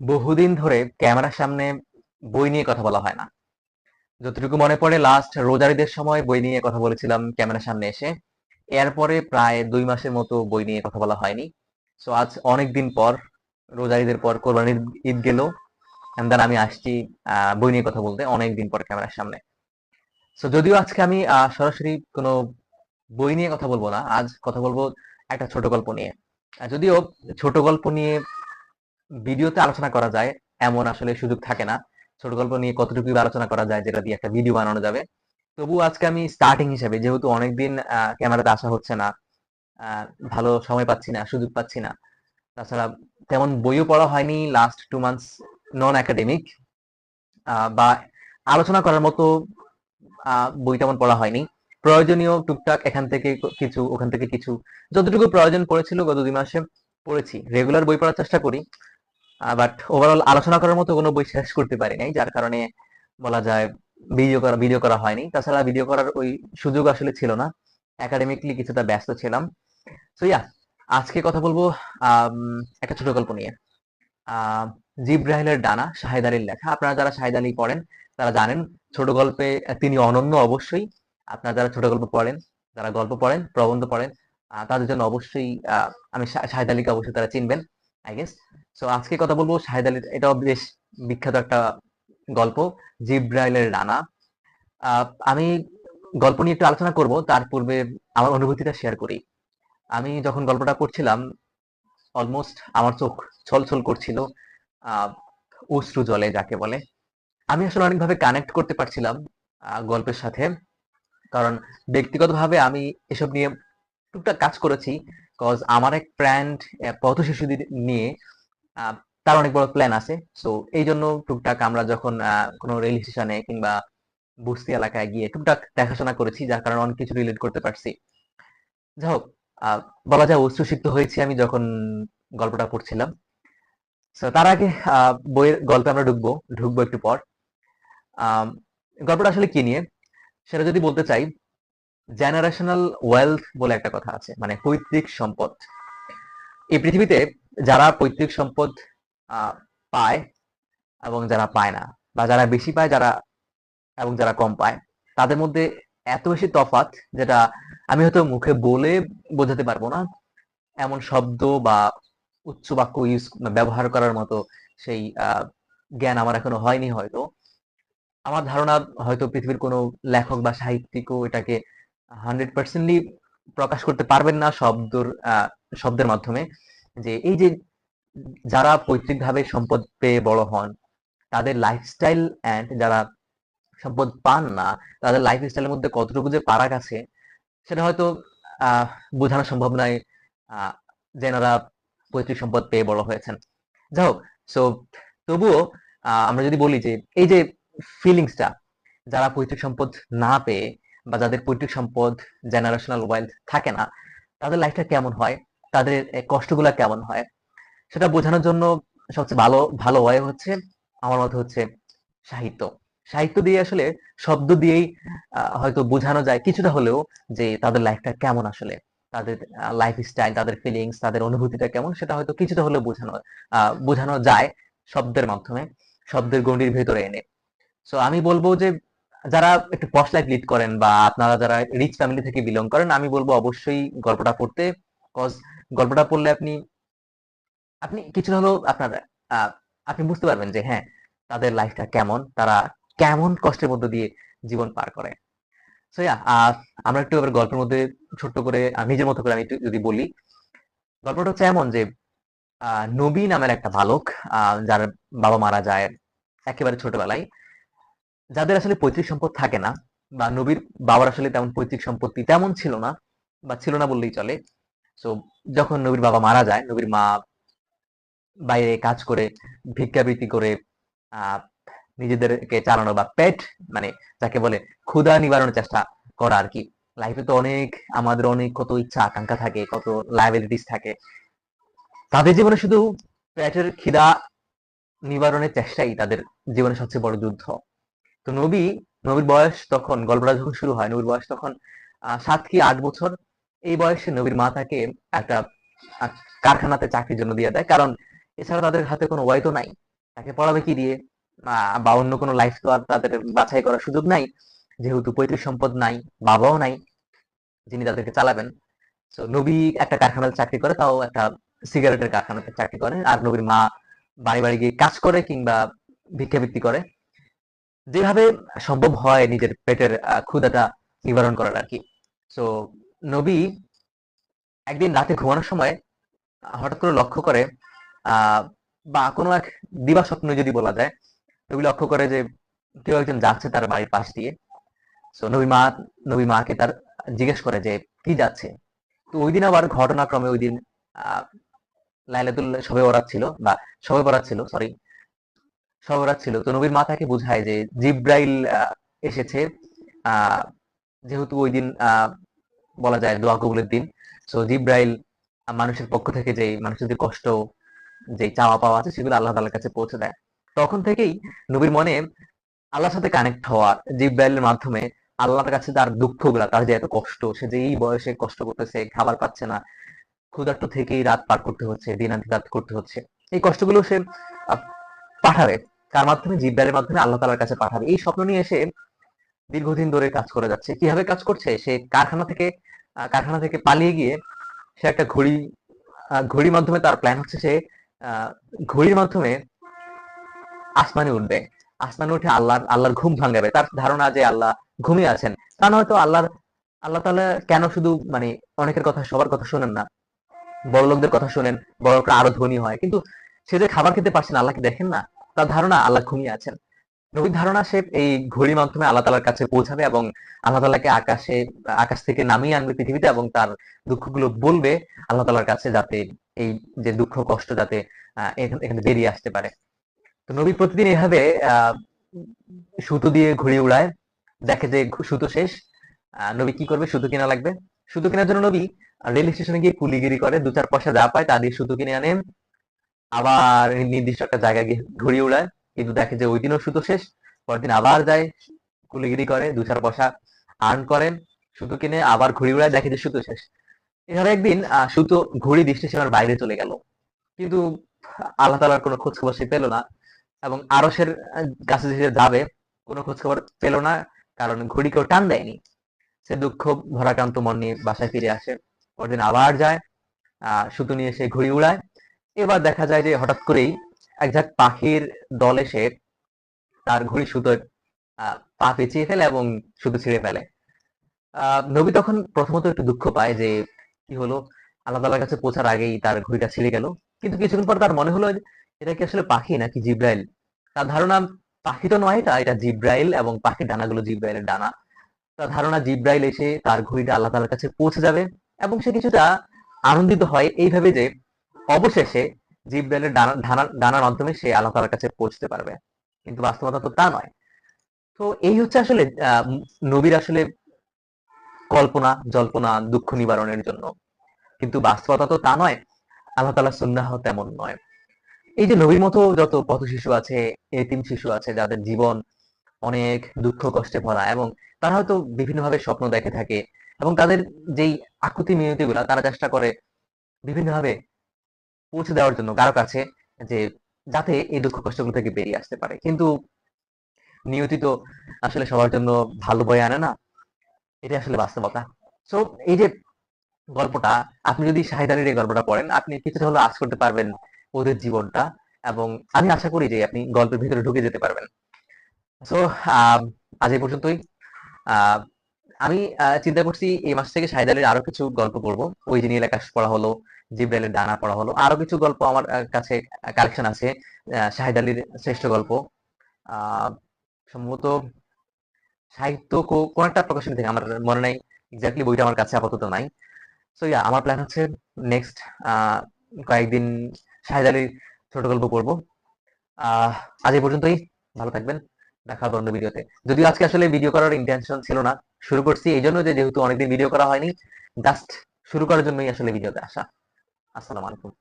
বহুদিন ধরে ক্যামেরার সামনে বই নিয়ে কথা বলা হয় না। যতটুকু মনে পড়ে লাস্ট রোজার ঈদের সময় বই নিয়ে কথা বলেছিলাম ক্যামেরার সামনে এসে। এরপরে প্রায় ২ মাসের মতো বই নিয়ে কথা বলা হয়নি। সো আজ অনেকদিন পর, রোজার ঈদের পর কোরবানির ঈদ গেল, এন্ড দেন আমি আসছি বই নিয়ে কথা বলতে অনেকদিন পর ক্যামেরার সামনে। সো যদিও আজকে আমি সরাসরি কোনো বই নিয়ে কথা বলবো না, আজ কথা বলবো একটা ছোট গল্প নিয়ে। যদিও ছোট গল্প নিয়ে ভিডিওতে আলোচনা করা যায় এমন আসলে সুযোগ থাকে না। ছোট গল্প নিয়ে কতটুকু আলোচনা করা যায় যেটা দিয়ে একটা ভিডিও বানানো যাবে। তবুও আজকে আমি স্টার্টিং হিসেবে, যেহেতু অনেকদিন ক্যামেরাতে আসা হচ্ছে না, আহ, ভালো সময় পাচ্ছি না, সুযোগ পাচ্ছি না, তাছাড়া তেমন বইও পড়া হয়নি লাস্ট 2 মান্থস, নন একাডেমিক বা আলোচনা করার মতো বই তেমন পড়া হয়নি। প্রয়োজনীয় টুকটাক এখান থেকে কিছু, ওখান থেকে কিছু, যতটুকু প্রয়োজন পড়েছিল গত 2 মাসে পড়েছি। রেগুলার বই পড়ার চেষ্টা করি, বাট ওভারঅল আলোচনা করার মতো কোনো বই শেষ করতে পারি নাই, যার কারণে বলা যায় ভিডিও করা হয়নি। তাছাড়া ভিডিও করার ওই সুযোগ আসলে ছিল না, একাডেমিকলি কিছুটা ব্যস্ত ছিলাম। সো ইয়া, আজকে কথা বলবো আম, একটা ছোট গল্প নিয়ে। আহ, জিব্রাইলের ডানা, শাহেদ আলীর লেখা। আপনারা যারা শাহেদ আলী পড়েন তারা জানেন ছোট গল্পে তিনি অনন্য অবশ্যই। আপনারা যারা ছোট গল্প পড়েন, যারা গল্প পড়েন, প্রবন্ধ পড়েন, তাদের জন্য অবশ্যই আমি শাহেদ আলীকে অবশ্যই তারা চিনবেন, আই গেস। সো আজকে কথা বলবো শাহেদ আলীর, এটাও বেশ বিখ্যাত একটা গল্প, জিব্রাইলের ডানা। আমি গল্প নিয়ে একটু আলোচনা করব, তার পূর্বে আমার অনুভূতিটা শেয়ার করি। আমি যখন গল্পটা পড়ছিলাম, অলমোস্ট আমার চোখ ছলছল করছিল, আহ অশ্রু জলে যাকে বলে। আমি আসলে অনেকভাবে কানেক্ট করতে পারছিলাম গল্পের সাথে, কারণ ব্যক্তিগতভাবে আমি এসব নিয়ে টুকটাক কাজ করেছি। কজ আমার এক ফ্রেন্ড পথ শিশুদের নিয়ে, আহ, তার অনেক বড় প্ল্যান আছে। সো এই জন্য টুকটাক আমরা যখন কোনো রেল স্টেশনে কিংবা বস্তি এলাকায় গিয়ে টুকটাক দেখাশোনা করেছি, যার কারণে অনেক কিছু রিলেট করতে পারছি। যাই হোক, আহ, বলা যায় উচ্ছ্বসিত হয়েছি আমি যখন গল্পটা পড়ছিলাম। সো তার আগে বইয়ের গল্পে আমরা ঢুকবো একটু পর। আম, গল্পটা আসলে কি নিয়ে সেটা যদি বলতে চাই, জেনারেশনাল ওয়েলথ বলে একটা কথা আছে, মানে পৈতৃক সম্পদ। এই পৃথিবীতে যারা পৈতৃক সম্পদ আহ, পায় এবং যারা পায় না, বা যারা বেশি পায় যারা এবং যারা কম পায়, তাদের মধ্যে এত বেশি তফাৎ, যেটা আমি হয়তো মুখে বলে বোঝাতে পারবো না। এমন শব্দ বা উচ্চ বাক্য ব্যবহার করার মতো সেই জ্ঞান আমার এখনো হয়নি হয়তো। আমার ধারণা হয়তো পৃথিবীর কোনো লেখক বা সাহিত্যিকও এটাকে 100% প্রকাশ করতে পারবেন না শব্দের মাধ্যমে, যে এই যে যারা পৈতৃকভাবে সম্পদ পেয়ে বড় হন, তাদের লাইফস্টাইল এন্ড যারা সম্পদ পান না, তাদের লাইফস্টাইলের মধ্যে কতটুকু যে ফারাক আছে, সেটা হয়তো আহ বোঝানো সম্ভব নয় আহ যেনারা পৈতৃক সম্পদ পেয়ে বড় হয়েছেন। যাই হোক, সো তবুও আমরা যদি বলি যে এই যে ফিলিংসটা, যারা পৈতৃক সম্পদ না পেয়ে বা যাদের পৈতৃক সম্পদ, জেনারেশনাল ওয়েলথ থাকে না, তাদের লাইফটা কেমন হয়, তাদের কষ্টগুলা কেমন হয়, সেটা বোঝানোর জন্য সবচেয়ে ভালো ভালো ওয়ে হচ্ছে, আমার মতে হচ্ছে সাহিত্য। সাহিত্য দিয়ে আসলে, শব্দ দিয়েই হয়তো বোঝানো যায় কিছুটা হলেও যে তাদের লাইফটা কেমন আসলে, তাদের লাইফ স্টাইল, তাদের ফিলিংস, তাদের অনুভূতিটা কেমন, সেটা হয়তো কিছুটা হলেও বোঝানো যায় শব্দের মাধ্যমে, শব্দের গণ্ডির ভেতরে এনে। সো আমি বলবো যে যারা একটু পশ লাইফ লিড করেন বা আপনারা যারা রিচ ফ্যামিলি থেকে বিলং করেন, আমি বলবো অবশ্যই গল্পটা পড়তে। কজ গল্পটা পড়লে আপনি আপনি কিছুটা হলেও আহ, আপনি বুঝতে পারবেন যে হ্যাঁ, তাদের লাইফটা কেমন, তারা কেমন কষ্টের মধ্য দিয়ে জীবন পার করে। সো ইয়া, আমরা একটু এবার গল্পের মধ্যে ছোট্ট করে নিজের মতো করে আমি একটু যদি বলি। গল্পটা হচ্ছে এমন যে নবী নামের একটা বালক, যার বাবা মারা যায় একেবারে ছোটবেলায়, যাদের আসলে পৈতৃক সম্পদ থাকে না, বা নবীর বাবার আসলে তেমন পৈতৃক সম্পত্তি তেমন ছিল না, বা ছিল না বললেই চলে। সো যখন নবীর বাবা মারা যায়, নবীর মা বাইরে কাজ করে, ভিক্ষাবৃত্তি করে আহ নিজেদেরকে চালানো, বা পেট, মানে যাকে বলে ক্ষুধা নিবারণের চেষ্টা করা আর কি। লাইফে তো আমাদের অনেক কত ইচ্ছা আকাঙ্ক্ষা থাকে, কত লায়াবিলিটিস থাকে, তাদের জীবনে শুধু পেটের খিদা নিবারণের চেষ্টাই তাদের জীবনের সবচেয়ে বড় যুদ্ধ। তো নবীর বয়স তখন, গল্পটা যখন শুরু হয়, নবীর বয়স তখন 7 কি 8 বছর। এই বয়সে নবীর মা তাকে একটা আহ, কারখানাতে চাকরির জন্য দিয়ে দেয়, কারণ এছাড়া তাদের হাতে কোনো ওয়াই তো নাই। তাকে পড়াবে কি দিয়ে? বা অন্য কোনো লাইফ তো আর তাদের বাছাই করার সুযোগ নাই, যেহেতু পৈতৃক সম্পদ নাই, বাবাও নাই যিনি তাদেরকে চালাবেন। তো নবী একটা কারখানাতে চাকরি করে, তাও একটা সিগারেটের কারখানাতে চাকরি করে, আর নবীর মা বাড়ি বাড়ি গিয়ে কাজ করে কিংবা ভিক্ষাবৃত্তি করে, যেভাবে সম্ভব হয় নিজের পেটের ক্ষুধাটা নিবারণ করার আর কি। তো নবী একদিন রাতে ঘুমানোর সময় হঠাৎ করে লক্ষ্য করে, আহ বা কোনো এক দিবা স্বপ্ন যদি বলা যায়, নবী লক্ষ্য করে যে কেউ একজন যাচ্ছে তার বাড়ির পাশ দিয়ে। তো নবী মাকে তার জিজ্ঞেস করে যে কি যাচ্ছে। তো ওই দিন আবার ঘটনাক্রমে ওই দিন আহ লাইলাতুল শবে বরাত ছিল, বা শবে বরাত ছিল, সরি, শবে বরাত ছিল। তো নবীর মা তাকে বুঝায় যে জিব্রাইল এসেছে, আহ যেহেতু ওই দিন বলা যায় দোয়া কবুলের দিন। সো জিব্রাইল মানুষের পক্ষ থেকে যে মানুষের যে কষ্ট, যে চাওয়া পাওয়া আছে, সেগুলো আল্লাহ তাআলার কাছে পৌঁছে দেয়। তখন থেকেই নবীর মনে আল্লাহর সাথে কানেক্ট হওয়ার, জিব্রাইলের মাধ্যমে আল্লাহর কাছে তার দুঃখগুলা, তার যে এত কষ্ট, সে যে এই বয়সে কষ্ট করতেছে, খাবার পাচ্ছে না, ক্ষুধার্ত থেকেই রাত পার করতে হচ্ছে, দিনাতিপাত করতে হচ্ছে, এই কষ্টগুলো সে আহ, পাঠাবে কার মাধ্যমে? জিব্রাইলের মাধ্যমে আল্লাহ তাআলার কাছে পাঠাবে। এই স্বপ্ন নিয়ে এসে দীর্ঘদিন ধরে কাজ করে যাচ্ছে। কিভাবে কাজ করছে? সে কারখানা থেকে পালিয়ে গিয়ে সে একটা ঘড়ির মাধ্যমে, তার প্ল্যান হচ্ছে সে আহ, ঘড়ির মাধ্যমে আসমানে উঠবে। আসমানে উঠে আল্লাহর ঘুম ভাঙাবে। তার ধারণা যে আল্লাহ ঘুমিয়ে আছেন। তা নয়তো আল্লাহ তাআলা কেন শুধু মানে অনেকের কথা, সবার কথা শোনেন না, বড় লোকদের কথা শোনেন, বড় লোকরা আরো ধনী হয়, কিন্তু সে যে খাবার খেতে পারছে না, আল্লাহ কি দেখেন না? তার ধারণা আল্লাহ ঘুমিয়ে আছেন। নবীর ধারণা সে এই ঘড়ির মাধ্যমে আল্লাহ তাআলার কাছে পৌঁছাবে এবং আল্লাহ তাআলাকে আকাশ থেকে নামিয়ে আনবে পৃথিবীতে, এবং তার দুঃখগুলো বলবে আল্লাহ তাআলার কাছে, যাতে এই যে দুঃখ কষ্ট যাতে এখানে বেরিয়ে আসতে পারে। তো নবী প্রতিদিন এভাবে আহ সুতো দিয়ে ঘুড়ি উড়ায়। দেখে যে সুতো শেষ, নবী কি করবে? সুতো কিনা লাগবে। সুতো কেনার জন্য নবী রেল স্টেশনে গিয়ে কুলিগিরি করে, দু চার পয়সা যা পায় তা দিয়ে সুতো কিনে আনে, আবার নির্দিষ্ট একটা জায়গায় গিয়ে ঘুড়ি উড়ায়। কিন্তু দেখে যে ওই দিনও সুতো শেষ। পরের দিন আবার যায়, কুলিগিরি করে, দু চার পয়সা আর্ন করেন, সুতো কিনে আবার ঘুড়ি উড়ায়, দেখে যে সুতো শেষ। এভাবে একদিন সুতো ঘুড়ি দৃষ্টি সীমার বাইরে চলে গেল, কিন্তু আল্লাহ তাআলার কোনো খোঁজ খবর সে পেল না, এবং আরশের কাছে যে যাবে, কোনো খোঁজ খবর পেল না, কারণ ঘুড়ি কেউ টান দেয়নি। সে দুঃখ ভরাক্রান্ত মন নিয়ে বাসায় ফিরে আসে। পরদিন আবার যায়, সুতো নিয়ে সে ঘুড়ি উড়ায়। এবার দেখা যায় যে হঠাৎ করেই এক ঝাঁক পাখির দল এসে তার ঘুড়ির সুতোয় পা পেঁচিয়ে ফেলে এবং সুতো ছিঁড়ে ফেলে। নবী তখন প্রথমত একটু দুঃখ পায় যে কি হলো, আল্লাহ তাআলার কাছে পৌঁছার আগেই তার ঘুড়িটা ছিঁড়ে গেল। কিন্তু কিছুক্ষণ পর তার মনে হলো যে এটা কি আসলে পাখি নাকি জিব্রাইল। তার ধারণা পাখি তো নয়, এটা জিব্রাইল, এবং পাখির ডানাগুলো জিব্রাইলের ডানা। তার ধারণা জিব্রাইল এসে তার ঘুড়িটা আল্লাহ তাআলার কাছে পৌঁছে যাবে, এবং সে কিছুটা আনন্দিত হয় এইভাবে যে অবশেষে জিব্রাইলের ডানার মাধ্যমে সে আল্লাহ তাআলার কাছে পৌঁছতে পারবে। কিন্তু বাস্তবতা তো তা নয়। তো এই হচ্ছে আসলে নবীর আসলে কল্পনা জল্পনা দুঃখ নিবারণের জন্য, কিন্তু বাস্তবতা তো তা নয়। আল্লাহ তাআলার সুন্নাহ তেমন নয়। এই যে নবীর মতো যত পথ শিশু আছে, এতিম শিশু আছে, যাদের জীবন অনেক দুঃখ কষ্টে ভরা, এবং তারা হয়তো বিভিন্নভাবে স্বপ্ন দেখে থাকে, এবং তাদের যেই আকুতি মিনতি গুলা তারা চেষ্টা করে বিভিন্নভাবে পৌঁছে দেওয়ার জন্য কারো কাছে, যে যাতে এই দুঃখ কষ্টগুলো থেকে বেরিয়ে আসতে পারে। কিন্তু নিয়তি তো আসলে সবার জন্য ভালো বয়ে আনে না, এটা আসলে বাস্তবতা। সো এই যে গল্পটা, আপনি যদি শাহিদ আলীর এই গল্পটা পড়েন, আপনি কিছুটা হলেও আঁচ করতে পারবেন ওদের জীবনটা, এবং আমি আশা করি যে আপনি গল্পের ভিতরে ঢুকে যেতে পারবেন। সো আজ এই পর্যন্তই। আহ, আমি চিন্তা করছি এই মাস থেকে শাহিদ আলীর আরো কিছু গল্প পড়বো। ওই যে নীল আকাশ পড়া হলো, জিব্রাইলের ডানা পড়া হলো, আরো কিছু গল্প আমার কাছে কালেকশন আছে শাহিদ আলীর শ্রেষ্ঠ গল্প। আহ সম্ভবত সাহিত্য কোন একটা প্রকাশনী থেকে, আমার মনে নাই এক্স্যাক্টলি, বইটা আমার কাছে আপাতত নাই। সো ইয়া, আমার প্ল্যান হচ্ছে নেক্সট কয়েকদিন শাহিদ আলীর ছোট গল্প পড়বো। আহ আজ এই পর্যন্তই। ভালো থাকবেন, দেখা হবে অন্য ভিডিওতে। যদিও আজকে আসলে ভিডিও করার ইন্টেনশন ছিল না, শুরু করছি এই জন্য যে যেহেতু অনেকদিন ভিডিও করা হয়নি, জাস্ট শুরু করার জন্যই আসলে ভিডিওতে আসা। আসসালামু আলাইকুম।